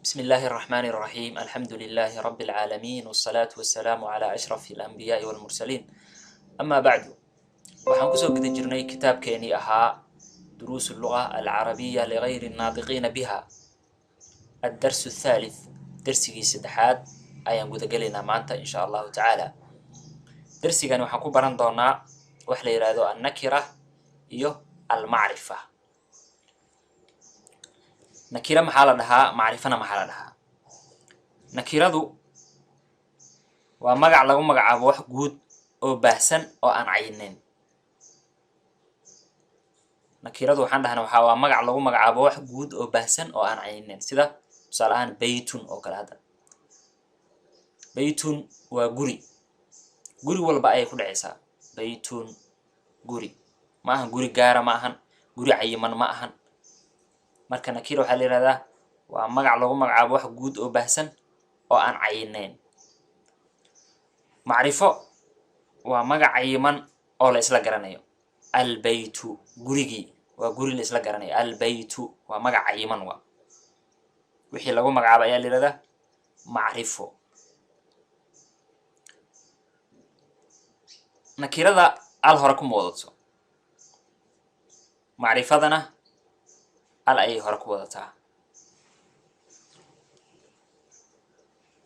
بسم الله الرحمن الرحيم الحمد لله رب العالمين والصلاة والسلام على أشرف الأنبياء والمرسلين أما بعد waxaan kusoo guda jirnay kitaabkeenii ahaa دروس اللغة العربية لغير الناطقين بها الدرس الثالث درسigii saddexaad ayaan guda gelaynaa maanta in sha allahu tacaala darsigani waxaan ku baran doonaa wax la yidhaahdo annakira iyo almacrifa nakira maxaa la dhahaa macrifana maxaa la dhahaa nakiradu waa magac lagu magacaabo wax guud oo baahsan oo aan cayinayn nakiradu waxaan dhahnaa waa magac lagu magacaabo wax guud oo baahsan oo aan cayinayn sida tusaale ahaan baytun oo kale hadda baytun waa guri walba ayay ku dhacaysaa baytun guri ma ahan guri gaara ma ahan guri cayiman ma ahan marka nakira waxaa la yidhahdaa waa magac lagu magacaabo wax guud oo baahsan oo aan cayinayn macrifo waa magac cayiman oo la isla garanayo albaytu gurigii waa guri la isla garanayo albaytu waa magac cayiman waa wixii lagu magacaabo ayaa la yidhahdaa macrifo nakirada al hore kuma wadato macrifadana al ayay hore ku wadataa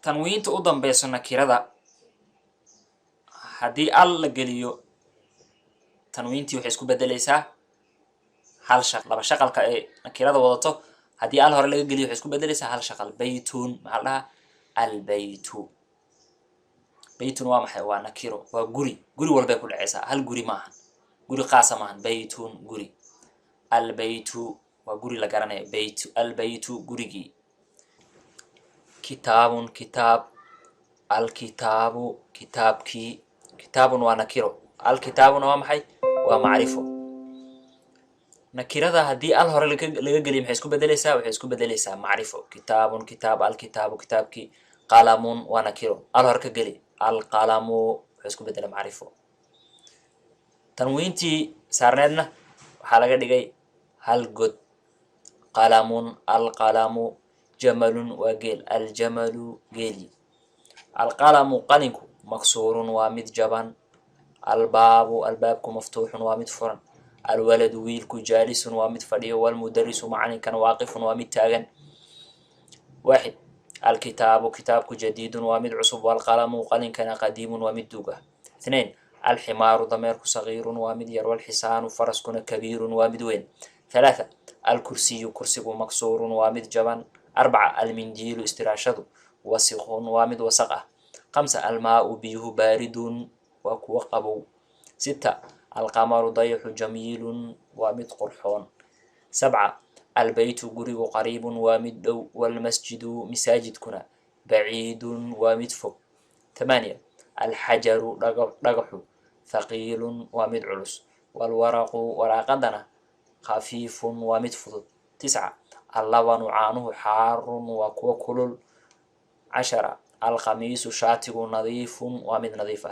tanwiinta u dambeyso nakirada haddii al la geliyo tanwiintii waxay isku bedelaysaa hal shaqal laba shaqalka ay nakirada wadato haddii al hore laga geliyo waxay isku bedelaysaa hal shaqal baytun maxaa la dhahaa albaytu baytun waa maxay waa nakiro waa guri walbay ku dhacaysaa hal guri maahan guri qaasa maahan baytun guri albaytu waa guri la garanayo baytu albaytu gurigii kitaabun kitaab alkitaabu kitaabkii kitaabun waa nakiro alkitaabuna waa maxay waa macrifo nakirada haddii al hore laga geliyo maxay isku bedelaysaa waxay isku bedelaysaa macrifo kitaabun kitaab alkitaabu kitaabkii qalamun waa nakiro al hore ka geli alqalamu waxay isku bedela macrifo tanwiintii saarneedna waxaa laga dhigay hal god qalamun alqalamu jamalun waa geel aljamalu geeli alqalamu qalinku maksuurun waa mid jaban albaabu albaabku maftuuxun waa mid furan alwaladu wiilku jaalisun waa mid fadhiyo walmudarisu macalinkana waaqifun waa mid taagan waaxid alkitaabu kitaabku jadiidun waa mid cusub walqalamu qalinkana qadiimun waa mid duug ah ithnain alximaaru dameerku sagiirun waa mid yar walxisaanu faraskuna kabiirun waa mid weyn ثلاثة الكرسي كرسيgu مكسور waa mid jaban أربعة المنديل istiraashadu وسق waa mid wasaq ah خمسة الماء biyuhu baaridun waa kuwa qabow ستة القمر dayaxu جميل waa mid qurxoon سبعة البيت gurigu قريب waa mid dhow والمسجد masaajidkuna بعيد waa mid fog ثمانية الحجر dhagaxu ثقيل waa mid culus والورق waraaqadana خفيف waa mid fudud تسعة اللبن caanuhu xaarun waa kuwa kulul 10 الqamiisu shaatigu nadiifun waa mid nadiif ah